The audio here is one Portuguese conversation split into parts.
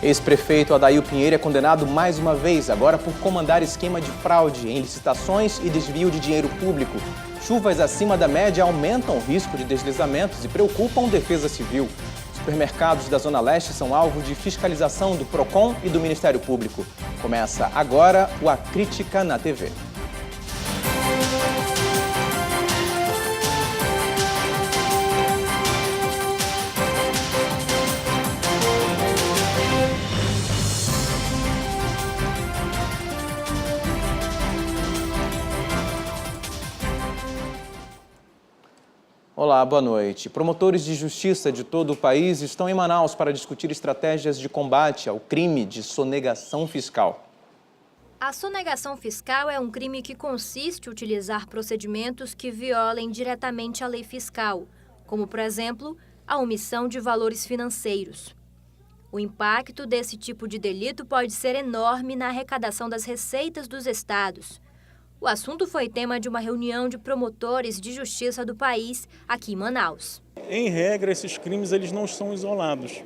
Ex-prefeito Adail Pinheiro é condenado mais uma vez, agora por comandar esquema de fraude em licitações e desvio de dinheiro público. Chuvas acima da média aumentam o risco de deslizamentos e preocupam Defesa Civil. Supermercados da Zona Leste são alvo de fiscalização do PROCON e do Ministério Público. Começa agora o A Crítica na TV. Olá, boa noite. Promotores de justiça de todo o país estão em Manaus para discutir estratégias de combate ao crime de sonegação fiscal. A sonegação fiscal é um crime que consiste em utilizar procedimentos que violem diretamente a lei fiscal, como, por exemplo, a omissão de valores financeiros. O impacto desse tipo de delito pode ser enorme na arrecadação das receitas dos estados. O assunto foi tema de uma reunião de promotores de justiça do país aqui em Manaus. Em regra, esses crimes eles não são isolados.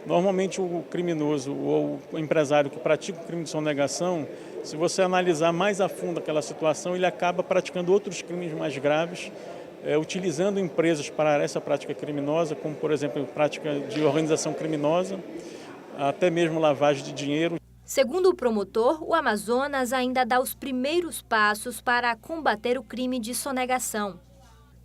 Normalmente o criminoso ou o empresário que pratica o crime de sonegação, se você analisar mais a fundo aquela situação, ele acaba praticando outros crimes mais graves, utilizando empresas para essa prática criminosa, como por exemplo prática de organização criminosa, até mesmo lavagem de dinheiro. Segundo o promotor, o Amazonas ainda dá os primeiros passos para combater o crime de sonegação.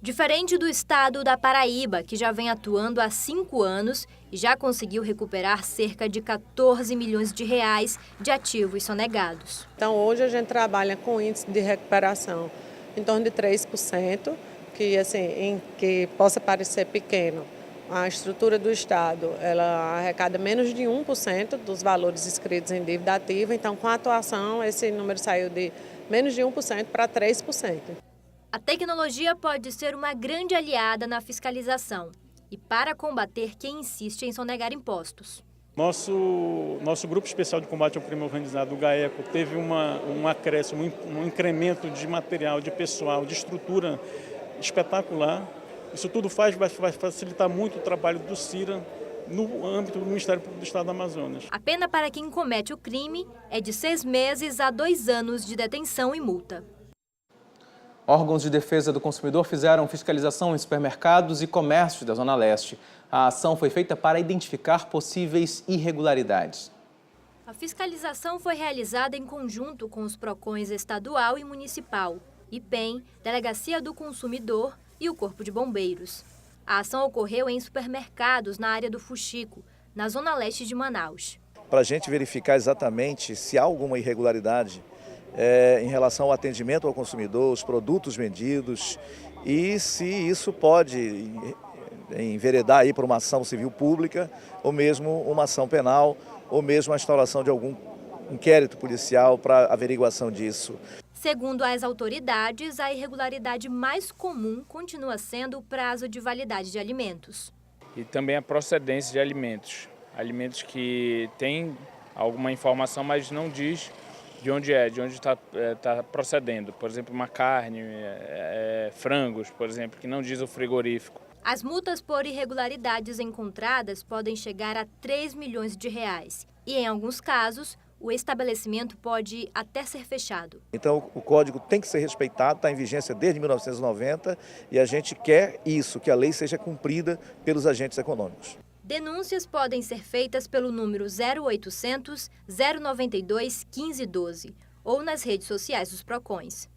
Diferente do estado da Paraíba, que já vem atuando há 5 anos e já conseguiu recuperar cerca de 14 milhões de reais de ativos sonegados. Então hoje a gente trabalha com índice de recuperação em torno de 3%, que possa parecer pequeno. A estrutura do Estado, ela arrecada menos de 1% dos valores inscritos em dívida ativa, então com a atuação esse número saiu de menos de 1% para 3%. A tecnologia pode ser uma grande aliada na fiscalização e para combater quem insiste em sonegar impostos. Nosso Grupo Especial de Combate ao Crime Organizado, o GAECO, teve um acréscimo, um incremento de material, de pessoal, de estrutura espetacular. Isso tudo vai facilitar muito o trabalho do CIRA no âmbito do Ministério Público do Estado do Amazonas. A pena para quem comete o crime é de 6 meses a 2 anos de detenção e multa. Órgãos de defesa do consumidor fizeram fiscalização em supermercados e comércios da Zona Leste. A ação foi feita para identificar possíveis irregularidades. A fiscalização foi realizada em conjunto com os PROCONs estadual e municipal, IPEM, Delegacia do Consumidor e o Corpo de Bombeiros. A ação ocorreu em supermercados na área do Fuxico, na Zona Leste de Manaus. Para a gente verificar exatamente se há alguma irregularidade em relação ao atendimento ao consumidor, os produtos vendidos e se isso pode enveredar aí para uma ação civil pública ou mesmo uma ação penal ou mesmo a instauração de algum inquérito policial para averiguação disso. Segundo as autoridades, a irregularidade mais comum continua sendo o prazo de validade de alimentos. E também a procedência de alimentos. Alimentos que têm alguma informação, mas não diz de onde está procedendo. Por exemplo, uma carne, frangos, por exemplo, que não diz o frigorífico. As multas por irregularidades encontradas podem chegar a 3 milhões de reais. E, em alguns casos, o estabelecimento pode até ser fechado. Então o código tem que ser respeitado, está em vigência desde 1990 e a gente quer isso, que a lei seja cumprida pelos agentes econômicos. Denúncias podem ser feitas pelo número 0800 092 1512 ou nas redes sociais dos PROCONs.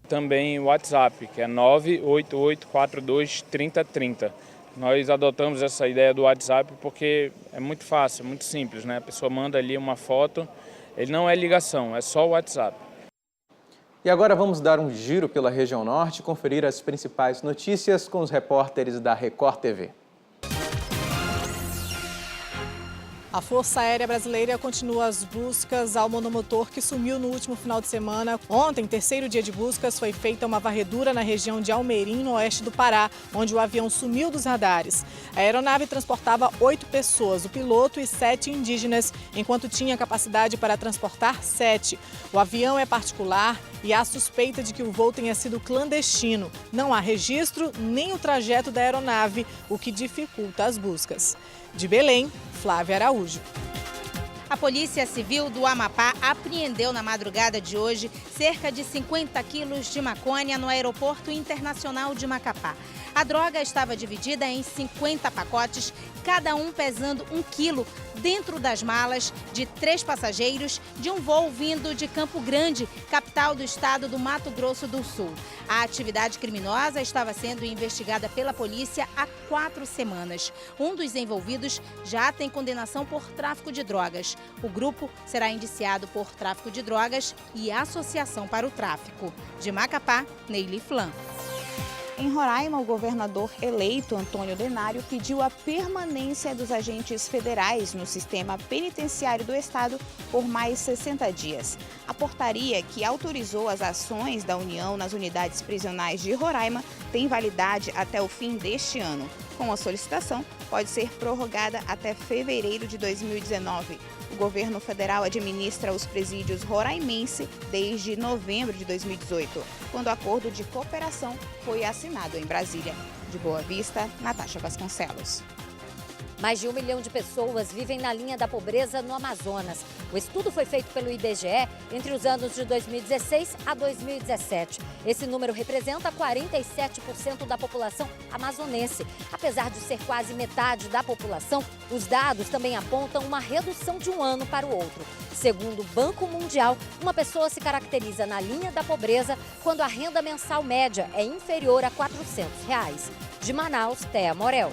Também o WhatsApp, que é 988423030. Nós adotamos essa ideia do WhatsApp porque é muito fácil, muito simples, né? A pessoa manda ali uma foto, ele não é ligação, é só o WhatsApp. E agora vamos dar um giro pela região norte e conferir as principais notícias com os repórteres da Record TV. A Força Aérea Brasileira continua as buscas ao monomotor que sumiu no último final de semana. Ontem, terceiro dia de buscas, foi feita uma varredura na região de Almerim, no oeste do Pará, onde o avião sumiu dos radares. A aeronave transportava 8 pessoas, o piloto e 7 indígenas, enquanto tinha capacidade para transportar 7. O avião é particular e há suspeita de que o voo tenha sido clandestino. Não há registro nem o trajeto da aeronave, o que dificulta as buscas. De Belém, Flávia Araújo. A Polícia Civil do Amapá apreendeu na madrugada de hoje cerca de 50 quilos de maconha no Aeroporto Internacional de Macapá. A droga estava dividida em 50 pacotes, cada um pesando 1 quilo, dentro das malas de 3 passageiros de um voo vindo de Campo Grande, capital do estado do Mato Grosso do Sul. A atividade criminosa estava sendo investigada pela polícia há 4 semanas. Um dos envolvidos já tem condenação por tráfico de drogas. O grupo será indiciado por tráfico de drogas e associação para o tráfico. De Macapá, Neily Flan. Em Roraima, o governador eleito, Antônio Denário, pediu a permanência dos agentes federais no sistema penitenciário do estado por mais 60 dias. A portaria que autorizou as ações da União nas unidades prisionais de Roraima tem validade até o fim deste ano. Com a solicitação, pode ser prorrogada até fevereiro de 2019. O governo federal administra os presídios roraimense desde novembro de 2018, quando o acordo de cooperação foi assinado em Brasília. De Boa Vista, Natasha Vasconcelos. Mais de 1 milhão de pessoas vivem na linha da pobreza no Amazonas. O estudo foi feito pelo IBGE entre os anos de 2016 a 2017. Esse número representa 47% da população amazonense. Apesar de ser quase metade da população, os dados também apontam uma redução de um ano para o outro. Segundo o Banco Mundial, uma pessoa se caracteriza na linha da pobreza quando a renda mensal média é inferior a R$ 400. De Manaus, Thea Morel.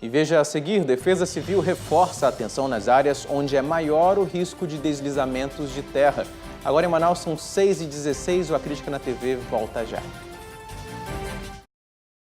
E veja a seguir, Defesa Civil reforça a atenção nas áreas onde é maior o risco de deslizamentos de terra. Agora em Manaus são 6h16, o A Crítica na TV volta já.